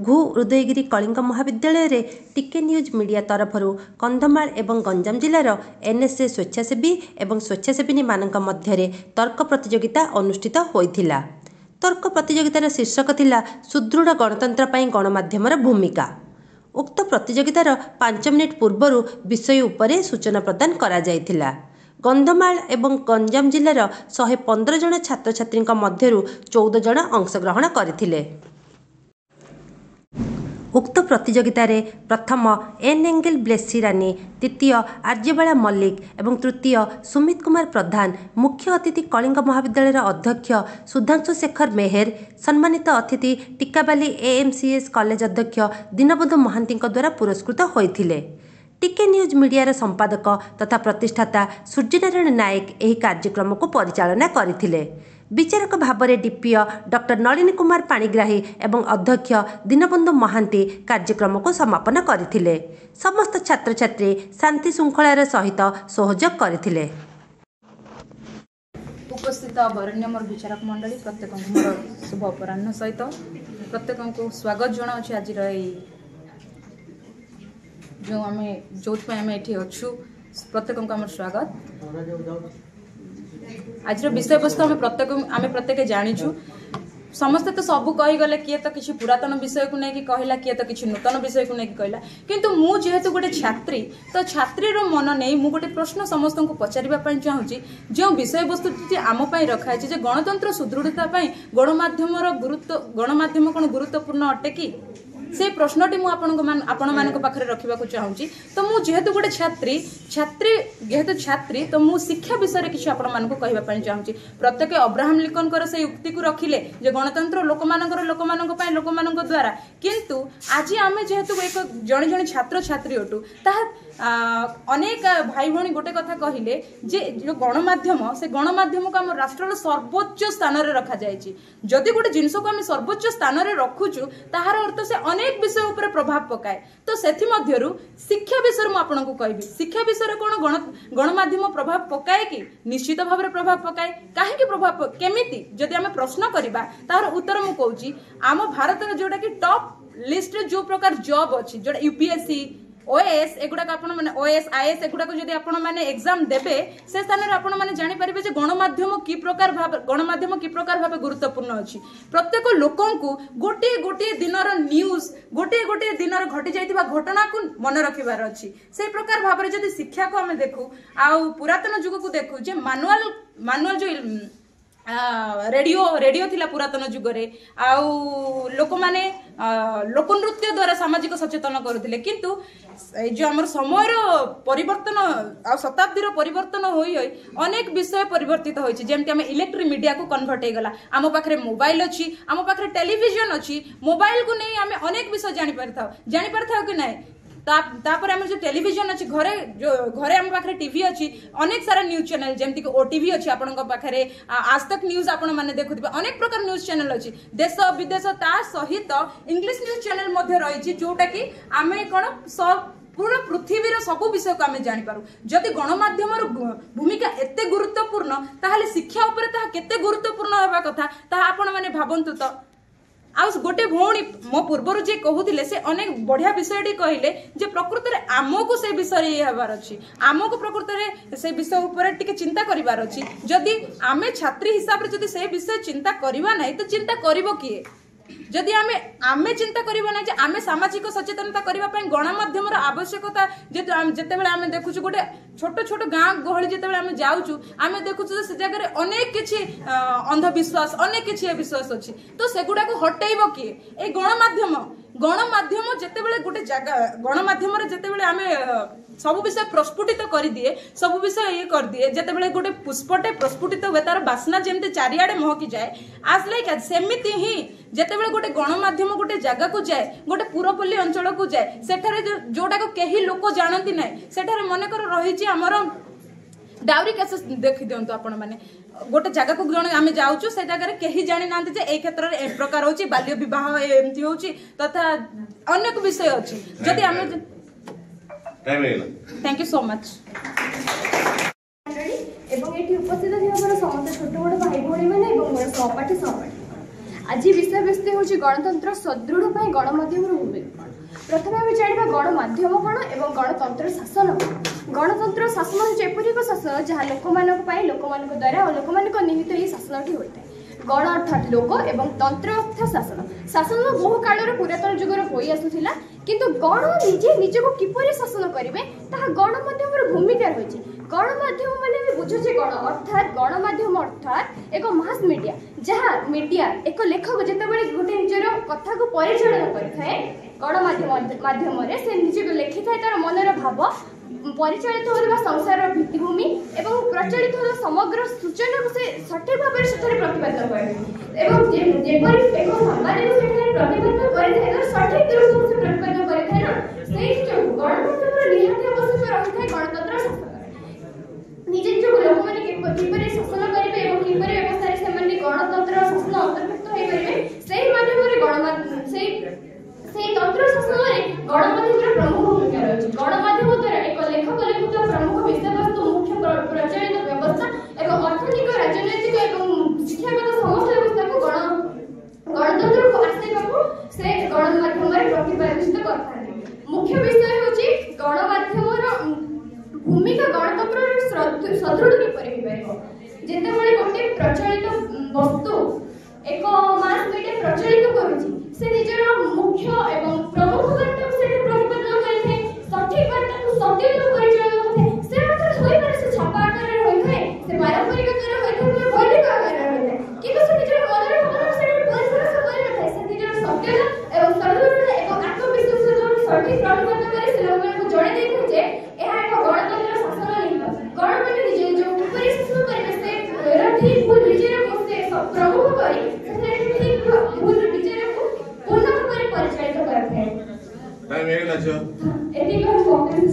घु उदयगिरी कलिंग महाविद्यालय रे टिके न्यूज मीडिया तरफरु कंधमाल एवं गंजाम जिलार एनएसए स्वेच्छासेवी एवं स्वेच्छासेवी मानक मध्यरे तर्क प्रतियोगिता अनुष्ठित होइथिला। तर्क प्रतियोगितार शीर्षक थिला सुदृढ़ गणतंत्र पई गणमाध्यमर भूमिका। उक्त प्रतियोगितार 5 मिनिट पूर्वरु विषय उपरे सूचना प्रदान करा जायथिला। कंधमाल एवं गंजाम जिलार 115 जन छात्र छात्री मध्यरु 14 जन अंशग्रहण करथिले। उक्त प्रतियोगिता रे प्रथम एन एंगल ब्लेसी रानी, द्वितीय आर्यबाला मल्लिक एवं तृतीय सुमित कुमार प्रधान, मुख्य अतिथि कलिंग महाविद्यालय अध्यक्ष सुधांशु शेखर मेहर, सम्मानित अतिथि टिकाबाली एएमसीएस कॉलेज अध्यक्ष दीनबंधु महांती द्वारा पुरस्कृत होइथिले। टिके न्यूज मीडियार संपादक तथा प्रतिष्ठाता सूर्यनारायण नायक एही कार्यक्रम को परिचालना करथिले। विचारक भावरे डीपीओ डॉक्टर नलिनी कुमार पाणिग्राही एवं अध्यक्ष दीनबंधु महांती कार्यक्रम को समापन करथिले। समस्त छात्र छात्री शांति श्रृंखलार सहित सहयोग करथिले। उपस्थित वरेण्यमर विचारक मंडली प्रत्येक मोर शुभ अपराह्न सहित प्रत्येक को स्वागत जनाऊँ। आज जो आम जो आम ये अच्छु प्रत्येक को आम स्वागत। आज विषय वस्तु आम प्रत्येक जाचु। समस्ते तो सब कहीगले, किए तो किसी पुरातन विषय को लेकिन कहला, किए तो किसी नूतन विषय को लेकिन कहला, किंतु मु जेहेतु गोटे छात्री तो छात्रीर मन नहीं मु गोटे प्रश्न समस्त को पचारिबा चाहूँगी। जो विषय वस्तु आम रखाई जे गणतंत्र सुदृढ़ता गणमाध्यम गणमाध्यम कौन गुरुत्वपूर्ण अटे कि से प्रश्नटी मु आपण मानक पाखरे रखिबा चाहूँगी। तो मु जेहेतु गोटे छात्री जेहेतु छात्री तो मु शिक्षा विषय किसी आपण मानक कहबा चाहूँगी। प्रत्येक अब्राहम लिंकन से युक्ति को रखिले जे गणतंत्र लोकमानक द्वारा, किंतु आज आम जेहेतु एक जड़े जड़े छात्र छात्री अटू अनेक भाई भौणी गोटे कथा कहले जे जो गणमाध्यम से गणमाध्यम को आम राष्ट्र सर्वोच्च स्थान में रखा जाए। जदि गोटे जिनस को आम सर्वोच्च स्थान में रखुचु ताहार अर्थ से अनेक विषय उपर प्रभाव पकाए। तो सेथि मध्यरु शिक्षा विषय मु आपनको कहबी। शिक्षा विषय कौन गणमाध्यम प्रभाव पकाए कि निश्चित भाव में प्रभाव पकाए। काहेकि प्रभाव केमिति जदि आम प्रश्न करबा तार उत्तर मु कहूची आम भारत जोटा कि टॉप लिस्ट जो प्रकार जॉब अच्छी जोटा यूपीएससी ओएस एगुड़ाक आपण माने ओएस आईएएस एगुड़ाक जदि आपण माने एग्जाम देबे से स्थान रे आपण माने जानि परिबे जे गणमाध्यम की प्रकार भाव गुरुत्वपूर्ण अछि। प्रत्येक लोकन को गोटे दिनर न्यूज गोटे दिनर घटी जाइतिबा घटना को मन रखिबार अछि। से प्रकार भाव रे जदि शिक्षा को हमें देखु आ पुरातन युग को देखु जे मानुअल जो रेडियो थिला पुरातन जुगरे आउ लोक माने लोकनृत्य द्वारा सामाजिक सचेतन करुथिले। किंतु जो हमर समय परिवर्तन आ शताब्दी परिवर्तन होई अनेक विषय परिवर्तित होइछि। जेमति हम इलेक्ट्रिक मीडिया को कन्वर्ट हे गला, आम पाखरे मोबाइल अछि, आम पाखरे टेलीविजन अछि। मोबाइल को नहीं आम अनेक विषय जानि परथाउ कि नहीं। तापर आम जो टेलीविजन अच्छी घरे आम पाखे टीवी अच्छी अनेक सारा न्यूज चैनल जमती कि ओटीवी अच्छी आपण पाखे आज तक न्यूज आपण मैंने देखुवे अनेक प्रकार न्यूज चैनल अच्छी देश विदेश ता सहित इंग्लिश न्यूज चैनल मध्य रही जोटा कि आम कौन सब पूरा पृथ्वीर सब विषय को आम जापर। जदि गणमाध्यम भूमिका एते गुरुत्वपूर्ण ताहले शिक्षा उपरे ताहा केते गुरुत्वपूर्ण होबा कथा ताहा आपण माने भाबंतु। तो आ गोटे भौणी मो पूर्वर जे कहूले से अनेक बढ़िया विषय कहले जे प्रकृत में आमको से विषय ये हबार अच्छी। आमको प्रकृत में से विषय ऊपर टिके चिंता करिवार अच्छी। जदि आमे छात्री हिसाब रे जदि से विषय चिंता करिवा नहीं तो चिंता करिवो किए। जदि आमे चिंता करिवा ना जे आमे सामाजिक सचेतनता करिवा पय गणमाध्यम आवश्यकता जेतेबेले आमे देखुछु गोटे छोट छोट गाँ गहली जेतेबेले आमे जाउछु आमे देखुछु से जगह रे अनेक किछि अंधविश्वास अनेक किछि विश्वास अछि। तो सेगुडा को हटेइबो किए ए गणमाध्यम जेतेबेले गोटे जगह गणमाध्यम रे जेतेबेले आमे सब विषय प्रस्फुटित कर दिए सब विषय ये कर दिए जेतेबेले गोटे पुष्पटे प्रस्फुटित हुए तार बास्ना जेमते चारिआडे महकी जाए आज लाइक सेमिति ही जेतेबेले गोटे गणमाध्यम गोटे जगह को जाए गोटे पुरपल्ली अंचल को जाए सेठारे जोटा को केही लोक जानती नाही सेठारे मनकर रही हमर डाउरी केसेस देखि दियंतु आपण माने गोटे जगह को जण आमे जाउछु से जगह रे केही जानि नांती जे ए क्षेत्र रे ए प्रकार होची बाल्य विवाह एमती होची तथा अनेक विषय अछि। जदि आमे थैंक यू सो मच। एवं एठी उपस्थित थिबा समस्त छोट बड़ भाई भौणी माने एवं मोर सहपाठी आज विषयवस्तु हूँ गणतंत्र सुदृढ़ गणमाध्यम भूमिका। प्रथम आम जाना गणमाध्यम कौन और गणतंत्र शासन गणतंत्र शासन हूँ एपरी एक शासन जहाँ लोक लोक द्वारा और लोक निमित्त ही शासन होता है। गण अर्थात लोक एवं तंत्र अर्थात शासन शासन बहु काल पुरातन जुगर हो आसूला किंतु गण निजे निजक किपरि शासन करेंगे ताहा गणमाध्यम भूमिका रही। गणमाध्यम माने बुझुचे गण अर्थात गणमाध्यम अर्थात एक मास मीडिया जहाँ मीडिया एक लेखक जितेबाला गोटे निजर कथा को परिचालन करें गणमाध्यम से निजे लिखि थाए तार मनर भाव परिचालित होगा संसार भित्तिभूमि एवं प्रचलित होगा समग्र सूचना को से सठिक भाव में प्रतिपादन करे एवं जेपरि एक सामाजिक प्रतिपादन करे सठिक रूप से प्रतिपादन करे ना से गणतंत्र निहाती आवश्यक रही है। गणतंत्र शासन निजे जो लोक माने किपरि शासन करेंगे एवं किपरि व्यवस्था से माने गणतंत्र शासन अंतर्भुक्त हो पारे से माध्यम से तंत्र शासन गणमाध्यम प्रमुख भूमिका रही। गणमाध्यम द्वारा एक लेखक लिखित प्रमुख विषयवस्तु मुख्य प्रचलित व्यवस्था एवं अर्थनैतिक राजनैतिक एवं शिक्षागत समस्त व्यवस्था को गणतंत्र को आसवा से गणमाध्यम प्रतिपादित करते। मुख्य विषय हूँ गणमाध्यम भूमिका गणतंत्र सुदृढ़ किपरि जितेबाला गोटे प्रचलित वस्तु एक मास मीडिया प्रचलित करुँची से निजर मुख्य एवं प्रमुख बार्ता को प्रतिपादन करते सठिक बार्ता को सटीक परिचालन करते से मतलब होई पारे से छापा आकार होई थाए से पारंपरिक आकार होई थाए भौतिक आकार होई थाए किंतु से निजर मनर भावना से परिचालन से होई थाए से निजर सत्य एवं सरलता एवं आत्मविश्वास से सठिक प्रतिपादन करे से लोगन को जोड़े देथे जे एहा एक गणतंत्र शासन नहीं गण माने निजे जो ऊपरी शासन करे से रथी भूल विचार को से प्रमुख करी से भूल विचार को पूर्ण भाव परिचालित करते हैं। टाइम एक लाचो एटी का फोकस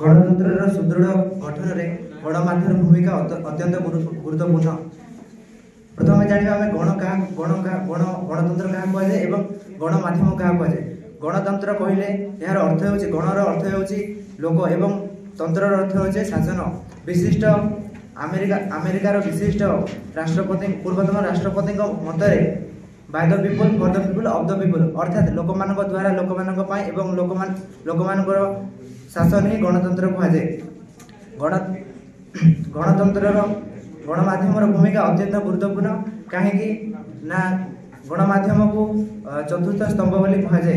गणतंत्र सुदृढ़ गठन में गणमाध्यम भूमिका अत्यंत गुरुत्वपूर्ण। प्रथम जाना आम गणतंत्र क्या कहुए और गणमाध्यम क्या कहुए। गणतंत्र कहले यार अर्थ हो गणर अर्थ हो लोक एवं तंत्र अर्थ हो शासन। विशिष्ट अमेरिकार विशिष्ट राष्ट्रपति पूर्वतन राष्ट्रपति मतरे by the people for the people of the people अर्थात लोक द्वारा लोक शासन ही गणतंत्र कहुए। गणतंत्र गणमाध्यम भूमिका अत्यंत गुरुत्वपूर्ण कहीं ना गणमाध्यम को चतुर्थ स्तंभ बोली कहुए।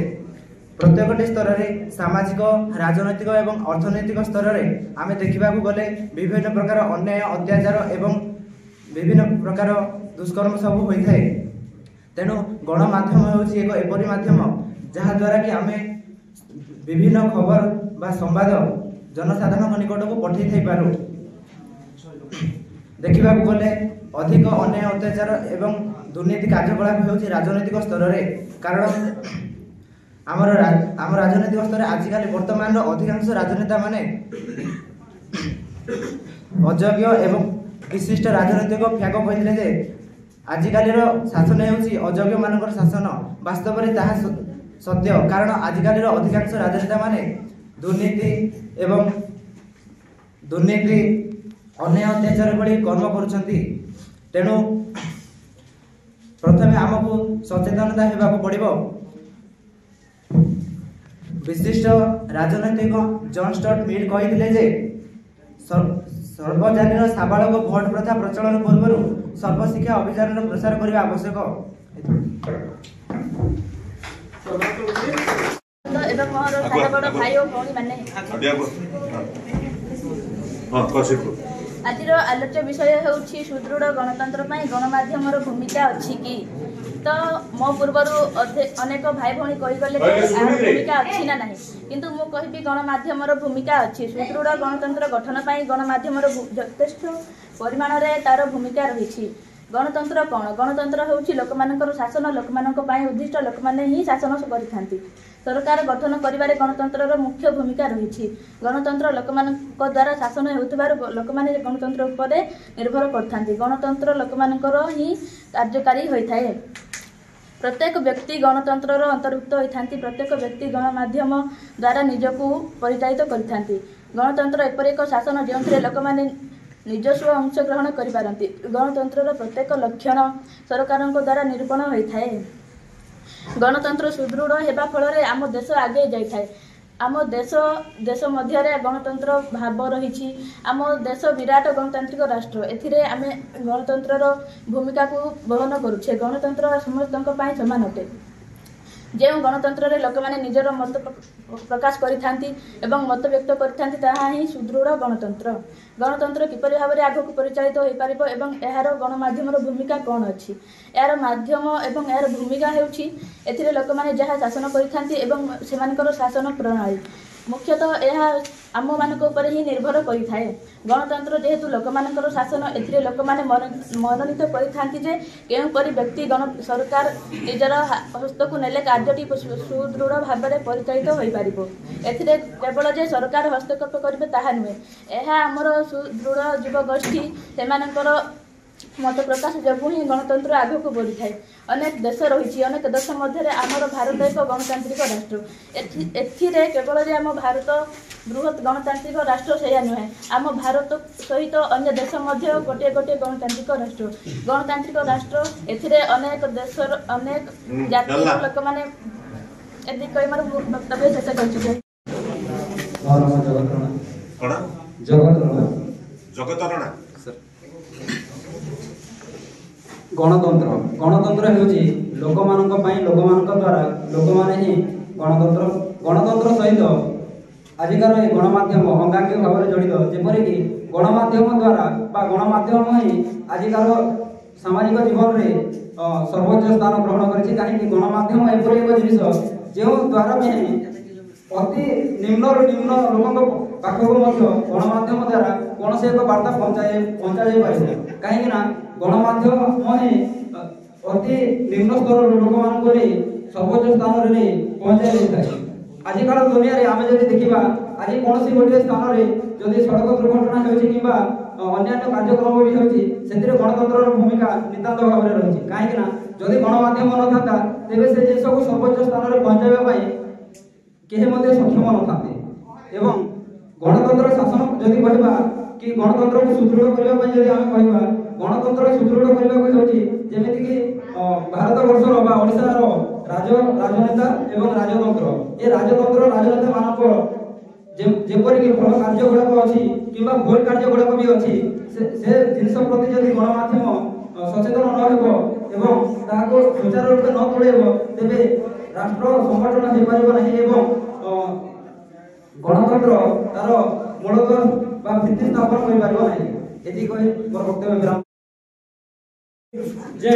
प्रत्येक स्तर में सामाजिक राजनैतिक एवं अर्थनैतिक स्तर में आम देखा गले विभिन्न प्रकार अन्याय अत्याचार एवं विभिन्न प्रकार दुष्कर्म सब होता है। तेणु गणमाध्यम हूँ एक एपरी माध्यम जहाद्वारा कि आम विभिन्न खबर बा संवाद जनसाधारण निकट को पठे थी पारू। देखा गले अधिक अन्याय अत्याचार एवं दुर्नीति कार्यकलाप हो राजनैतिक स्तर में कारण आम राजनैतिक स्तर आजिकल वर्तमान अधिकांश राजनेता माने अयोग्य एवं विशिष्ट राजनैतिक फ्याग कहते जे आजिकल शासन अयोग्य मान शासन वास्तव में ताहा सत्य कारण आजिकल अधिकांश राजनेता माने दुर्नीति अन्याय अत्याचार भली कर्म करुछंती। तेणु प्रथमे आमको सचेतनता हेबाको पड़िबो। विशिष्ट राजनैतिक जॉन स्टुअर्ट मिल कही जे सर्वजातिर साबालक भोट प्रथा प्रचलन पूर्व सर्वशिक्षा अभियान प्रसार करने आवश्यक। भाई और भौणी माने आज आलोच्य विषय होउछि सुदृढ़ गणतंत्र गणमाध्यम भूमिका अच्छी कि तो मो पूर्वर अनेक भाई भौणी कहीगले भूमिका अच्छी ना नहीं किंतु मु कहि गणमाध्यम भूमिका अच्छी। सुदृढ़ गणतंत्र गठन गणमाध्यम यथेष्ट परिमाण में तार भूमिका रही। गणतंत्र कौन गणतंत्र होउछि लोक मानकर शासन लोक मानक पई उद्दिष्ट लोक माने ही शासन करिथांती। सरकार गठन करिबारे गणतंत्र मुख्य भूमिका रही। गणतंत्र लोक मानक द्वारा शासन हेउथिबार लोक माने गणतंत्र उपर निर्भर करथांती। गणतंत्र लोक मानकर ही कार्यकारी होइथाय। प्रत्येक व्यक्ति गणतंत्र अंतर्भुक्त होइथांती। प्रत्येक व्यक्ति गणमाध्यम द्वारा निजको परिचालित करिथांती। गणतंत्र एपर एक शासन जो लोक माने ନିଜସ୍ୱ ଅଂଶଗ୍ରହଣ କରିପାରନ୍ତି। ଗଣତନ୍ତ୍ରର ପ୍ରତ୍ୟେକ ଲକ୍ଷଣ ସରକାରଙ୍କ ଦ୍ୱାରା ନିରୂପଣ ହୋଇଥାଏ। ଗଣତନ୍ତ୍ର ସୁଦୃଢ଼ ହେବା ଫଳରେ ଆମ ଦେଶ ଆଗେଇ ଯାଇଥାଏ। ଆମ ଦେଶ ମଧ୍ୟରେ ଗଣତନ୍ତ୍ର ଭାବ ରହିଛି। ଆମ ଦେଶ ବିରାଟ ଗଣତାନ୍ତ୍ରିକ ରାଷ୍ଟ୍ର। ଏଥିରେ ଆମେ ଗଣତନ୍ତ୍ରର ଭୂମିକାକୁ ବହନ କରୁଛେ। ଗଣତନ୍ତ୍ର ସମସ୍ତଙ୍କ ପାଇଁ ସମାନ ଅଟେ। ଯେଉଁ ଗଣତନ୍ତ୍ରରେ ଲୋକମାନେ ନିଜର ମତ ପ୍ରକାଶ କରିଥାନ୍ତି ଏବଂ ମତ ବ୍ୟକ୍ତ କରିଥାନ୍ତି ତାହା ହିଁ ସୁଦୃଢ଼ ଗଣତନ୍ତ୍ର। ଗଣତନ୍ତ୍ର କିପରି ଭାବରେ ଆଗକୁ ପରିଚାଳିତ ହୋଇପାରିବ ଏବଂ ଏହାର ଗଣମାଧ୍ୟମର ଭୂମିକା କ'ଣ ଅଛି? ଏହାର ମାଧ୍ୟମ ଏବଂ ଏହାର ଭୂମିକା ହେଉଛି ଏଥିରେ ଲୋକମାନେ ଯାହା ଶାସନ କରିଥାନ୍ତି ଏବଂ ସେମାନଙ୍କର ଶାସନ ପ୍ରଣାଳୀ ମୁଖ୍ୟତଃ ଏହା ଆମମାନଙ୍କ ଉପରେ ହିଁ ନିର୍ଭର କରିଥାଏ। ଗଣତନ୍ତ୍ର ଯେହେତୁ ଲୋକମାନଙ୍କର ଶାସନ, ଏଥିରେ ଲୋକମାନେ ମନୋନୀତ କରିଥାନ୍ତି ଯେ କେଉଁପରି ବ୍ୟକ୍ତି ସରକାର ନିଜର ହସ୍ତକୁ ନେଲେ କାର୍ଯ୍ୟଟି ସୁଦୃଢ଼ ଭାବରେ ପରିଚାଳିତ ହୋଇପାରିବ। ଏଥିରେ କେବଳ ଯେ ସରକାର ହସ୍ତକ୍ଷେପ କରିବେ ତାହା ନୁହେଁ, ଏହା ଆମର ସୁଦୃଢ଼ ଯୁବଗୋଷ୍ଠୀ ସେମାନଙ୍କର ମତ ପ୍ରକାଶ ଯୋଗୁଁ ହିଁ ଗଣତନ୍ତ୍ର ଆଗକୁ ବଢ଼ିଥାଏ। ଅନେକ ଦେଶ ରହିଛି, ଅନେକ ଦେଶ ମଧ୍ୟରେ ଆମର ଭାରତ ଏକ ଗଣତାନ୍ତ୍ରିକ ରାଷ୍ଟ୍ର। ଏଥିରେ କେବଳ ଯେ ଆମ ଭାରତ ବୃହତ୍ ଗଣତାନ୍ତ୍ରିକ ରାଷ୍ଟ୍ର ସେଇଆ ନୁହେଁ, ଆମ ଭାରତ ସହିତ ଅନ୍ୟ ଦେଶ ମଧ୍ୟ ଗୋଟିଏ ଗୋଟିଏ ଗଣତାନ୍ତ୍ରିକ ରାଷ୍ଟ୍ର। ଗଣତାନ୍ତ୍ରିକ ରାଷ୍ଟ୍ର ଏଥିରେ ଅନେକ ଦେଶର ଅନେକ ଜାତିର ଲୋକମାନେ ଏତିକି କହି ମୋର ବକ୍ତବ୍ୟ ଶେଷ କରୁଛି। ଗଣତନ୍ତ୍ର ହେଉଛି ଲୋକମାନଙ୍କ ପାଇଁ, ଲୋକମାନଙ୍କ ଦ୍ୱାରା ଲୋକମାନେ ହିଁ ଗଣତନ୍ତ୍ର ସହିତ ଆଜିକାର ଏହି ଗଣମାଧ୍ୟମ ଅଙ୍ଗାଙ୍ଗୀ ଭାବରେ ଜଡ଼ିତ। ଯେପରିକି ଗଣମାଧ୍ୟମ ଦ୍ୱାରା ବା ଗଣମାଧ୍ୟମ ହିଁ ଆଜିକାର ସାମାଜିକ ଜୀବନରେ ସର୍ବୋଚ୍ଚ ସ୍ଥାନ ଗ୍ରହଣ କରିଛି। କାହିଁକି? ଗଣମାଧ୍ୟମ ଏପରି ଏକ ଜିନିଷ ଯେଉଁ ଦ୍ୱାରା ବି ଅତି ନିମ୍ନରୁ ନିମ୍ନ ଲୋକଙ୍କ ପାଖକୁ ମଧ୍ୟ ଗଣମାଧ୍ୟମ ଦ୍ୱାରା କୌଣସି ଏକ ବାର୍ତ୍ତା ପହଞ୍ଚାଯାଇ ପାରିବ। କାହିଁକି ନା ଗଣମାଧ୍ୟମ ହିଁ ଅତି ନିମ୍ନ ସ୍ତରର ଲୋକମାନଙ୍କୁ ନେଇ ସର୍ବୋଚ୍ଚ ସ୍ଥାନରେ ନେଇ ପହଞ୍ଚାଇ ଦେଇଥାଏ। ଆଜିକାର ଦୁନିଆରେ ଆମେ ଯଦି ଦେଖିବା, ଆଜି କୌଣସି ଗୋଟିଏ ସ୍ଥାନରେ ଯଦି ସଡ଼କ ଦୁର୍ଘଟଣା ହେଉଛି କିମ୍ବା ଅନ୍ୟାନ୍ୟ କାର୍ଯ୍ୟକ୍ରମ ବି ହେଉଛି, ସେଥିରେ ଗଣତନ୍ତ୍ରର ଭୂମିକା ନିତାନ୍ତ ଭାବରେ ରହିଛି। କାହିଁକି ନା ଯଦି ଗଣମାଧ୍ୟମ ନଥାନ୍ତା ତେବେ ସେ ଜିନିଷକୁ ସର୍ବୋଚ୍ଚ ସ୍ଥାନରେ ପହଞ୍ଚାଇବା ପାଇଁ କେହି ମଧ୍ୟ ସକ୍ଷମ ନଥାନ୍ତେ। ଏବଂ ଗଣତନ୍ତ୍ର ଶାସନ ଯଦି କହିବା କି ଗଣତନ୍ତ୍ରକୁ ସୁଦୃଢ଼ କରିବା ପାଇଁ ଯଦି ଆମେ କହିବା, ଗଣତନ୍ତ୍ର ସୁଦୃଢ଼ କରିବାକୁ ହେଉଛି ଯେମିତିକି ଭାରତ ବର୍ଷର ବା ଓଡ଼ିଶାର ରାଜନେତା ଏବଂ ରାଜତନ୍ତ୍ର, ଏ ରାଜନେତା ମାନଙ୍କ ଯେପରିକି ଭଲ କାର୍ଯ୍ୟ ଗୁଡ଼ାକ ଅଛି କିମ୍ବା ଭୁଲ କାର୍ଯ୍ୟ ଗୁଡ଼ାକ ବି ଅଛି, ସେ ଜିନିଷ ପ୍ରତି ଯଦି ଗଣମାଧ୍ୟମ ସଚେତନ ନ ହେବ ଏବଂ ତାହାକୁ ସୁଚାରୁ ରୂପେ ନ ତୁଳେଇବ, ତେବେ ରାଷ୍ଟ୍ର ସଂଗଠନ ହୋଇପାରିବ ନାହିଁ ଏବଂ ଗଣତନ୍ତ୍ର ତାର ମୂଳଦୁଆ ବା ଭିତ୍ତି ସ୍ଥାପନ କରିପାରିବ ନାହିଁ। ଏତିକି କହି ମୋର ବକ୍ତବ୍ୟ ବିରାମ। ଯେ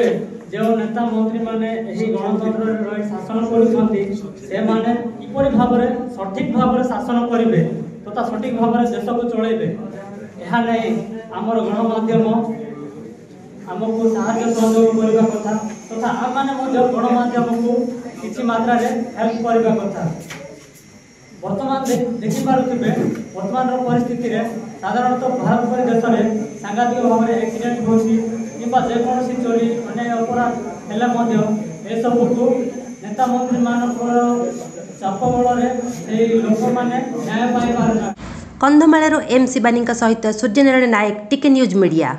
ଯେଉଁ ନେତା ମନ୍ତ୍ରୀ ମାନେ ଏହି ଗଣତନ୍ତ୍ରରେ ରହି ଶାସନ କରୁଛନ୍ତି, ସେମାନେ କିପରି ଭାବରେ ସଠିକ୍ ଭାବରେ ଶାସନ କରିବେ ତଥା ସଠିକ୍ ଭାବରେ ଦେଶକୁ ଚଳାଇବେ, ଏହା ନେଇ ଆମର ଗଣମାଧ୍ୟମ ଆମକୁ ସାହାଯ୍ୟ ସହଯୋଗ କରିବା କଥା ତଥା ଆମମାନେ ମଧ୍ୟ ଗଣମାଧ୍ୟମକୁ କିଛି ମାତ୍ରାରେ ହେଲ୍ପ କରିବା କଥା। ବର୍ତ୍ତମାନ ଦେଖିପାରୁଥିବେ, ବର୍ତ୍ତମାନର ପରିସ୍ଥିତିରେ ସାଧାରଣତଃ ଭାରତ ପରି ଦେଶରେ ସାଂଘାତିକ ଭାବରେ ଆକ୍ସିଡେଣ୍ଟ ହେଉଛି କିମ୍ବା ଯେକୌଣସି ଚୋରି ଅନ୍ୟାୟ ଅପରାଧ ହେଲେ ମଧ୍ୟ ଏସବୁକୁ ନେତା ମନ୍ତ୍ରୀମାନଙ୍କର ଚାପ ବଳରେ ସେହି ଲୋକମାନେ ନ୍ୟାୟ ପାଇପାରୁନାହାନ୍ତି। କନ୍ଧମାଳରୁ ଏମ୍ ଶିବାନୀଙ୍କ ସହିତ ସୂର୍ଯ୍ୟନାରାୟଣ ନାୟକ, ଟିକେ ନ୍ୟୁଜ୍ ମିଡ଼ିଆ।